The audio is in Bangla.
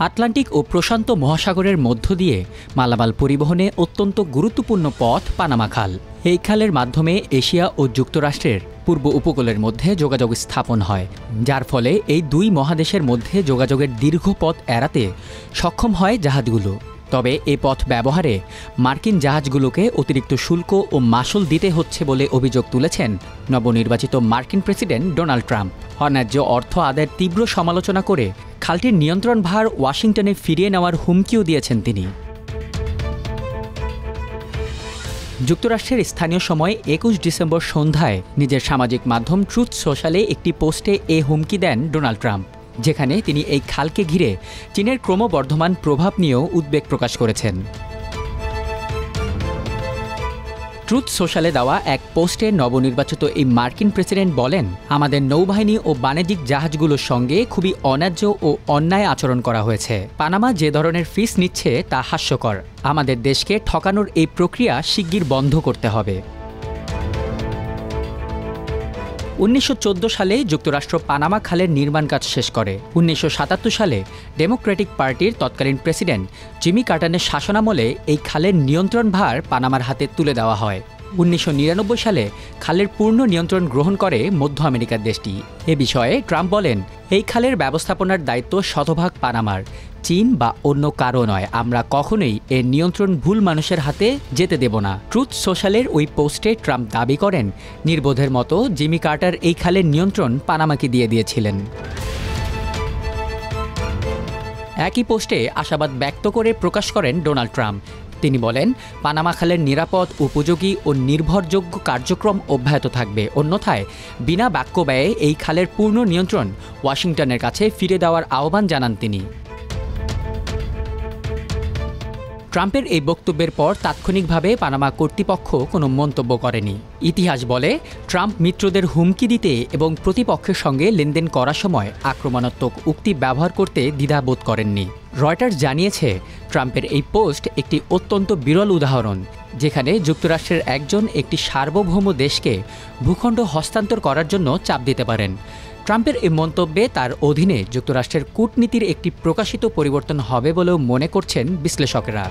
আটলান্টিক ও প্রশান্ত মহাসাগরের মধ্য দিয়ে মালামাল পরিবহনে অত্যন্ত গুরুত্বপূর্ণ পথ পানামা খাল। এই খালের মাধ্যমে এশিয়া ও যুক্তরাষ্ট্রের পূর্ব উপকূলের মধ্যে যোগাযোগ স্থাপন হয়, যার ফলে এই দুই মহাদেশের মধ্যে যোগাযোগের দীর্ঘ পথ এড়াতে সক্ষম হয় জাহাজগুলো। তবে এই পথ ব্যবহারে মার্কিন জাহাজগুলোকে অতিরিক্ত শুল্ক ও মাশুল দিতে হচ্ছে বলে অভিযোগ তুলেছেন নবনির্বাচিত মার্কিন প্রেসিডেন্ট ডোনাল্ড ট্রাম্প। অন্যায্য অর্থ আদায়ের তীব্র সমালোচনা করে খালটির নিয়ন্ত্রণভার ওয়াশিংটনে ফিরিয়ে নেওয়ার হুমকিও দিয়েছেন তিনি। যুক্তরাষ্ট্রের স্থানীয় সময় ২১ ডিসেম্বর সন্ধ্যায় নিজের সামাজিক মাধ্যম ট্রুথ সোশ্যালে একটি পোস্টে এ হুমকি দেন ডোনাল্ড ট্রাম্প, যেখানে তিনি এই খালকে ঘিরে চীনের ক্রমবর্ধমান প্রভাব নিয়েও উদ্বেগ প্রকাশ করেছেন। ট্রুথ সোশ্যালে দেওয়া এক পোস্টে নবনির্বাচিত এই মার্কিন প্রেসিডেন্ট বলেন, আমাদের নৌবাহিনী ও বাণিজ্যিক জাহাজগুলোর সঙ্গে খুবই অন্যায্য ও অন্যায় আচরণ করা হয়েছে। পানামা যে ধরনের ফিস নিচ্ছে তা হাস্যকর। আমাদের দেশকে ঠকানোর এই প্রক্রিয়া শিগগির বন্ধ করতে হবে। ১৯১৪ সালে যুক্তরাষ্ট্র পানামা খালের নির্মাণ কাজ শেষ করে। ১৯৭৭ সালে ডেমোক্রেটিক পার্টির তৎকালীন প্রেসিডেন্ট জিমি কার্টারের শাসনামলে এই খালের নিয়ন্ত্রণভার পানামার হাতে তুলে দেওয়া হয়। ১৯৯৯ সালে খালের পূর্ণ নিয়ন্ত্রণ গ্রহণ করে মধ্য আমেরিকার দেশটি। এ বিষয়ে ট্রাম্প বলেন, এই খালের ব্যবস্থাপনার দায়িত্ব শতভাগ পানামার, চীন বা অন্য কারো নয়। আমরা কখনোই এর নিয়ন্ত্রণ ভুল মানুষের হাতে যেতে দেব না। ট্রুথ সোশ্যালের ওই পোস্টে ট্রাম্প দাবি করেন, নির্বোধের মতো জিমি কার্টার এই খালের নিয়ন্ত্রণ পানামাকে দিয়ে দিয়েছিলেন। একই পোস্টে আশাবাদ ব্যক্ত করে প্রকাশ করেন ডোনাল্ড ট্রাম্প। তিনি বলেন, পানামা খালের নিরাপদ, উপযোগী ও নির্ভরযোগ্য কার্যক্রম অব্যাহত থাকবে, অন্যথায় বিনা বাক্য ব্যয়ে এই খালের পূর্ণ নিয়ন্ত্রণ ওয়াশিংটনের কাছে ফিরে দেওয়ার আহ্বান জানান তিনি। ট্রাম্পের এই বক্তব্যের পর তাৎক্ষণিকভাবে পানামা কর্তৃপক্ষ কোনো মন্তব্য করেনি। ইতিহাস বলে, ট্রাম্প মিত্রদের হুমকি দিতে এবং প্রতিপক্ষের সঙ্গে লেনদেন করার সময় আক্রমণাত্মক উক্তি ব্যবহার করতে দ্বিধাবোধ করেননি। রয়টার্স জানিয়েছে, ট্রাম্পের এই পোস্ট একটি অত্যন্ত বিরল উদাহরণ, যেখানে যুক্তরাষ্ট্রের একজন একটি সার্বভৌম দেশকে ভূখণ্ড হস্তান্তর করার জন্য চাপ দিতে পারেন। ট্রাম্পের এই মন্তব্যে তার অধীনে যুক্তরাষ্ট্রের কূটনীতির একটি প্রকাশিত পরিবর্তন হবে বলেও মনে করছেন বিশ্লেষকেরা।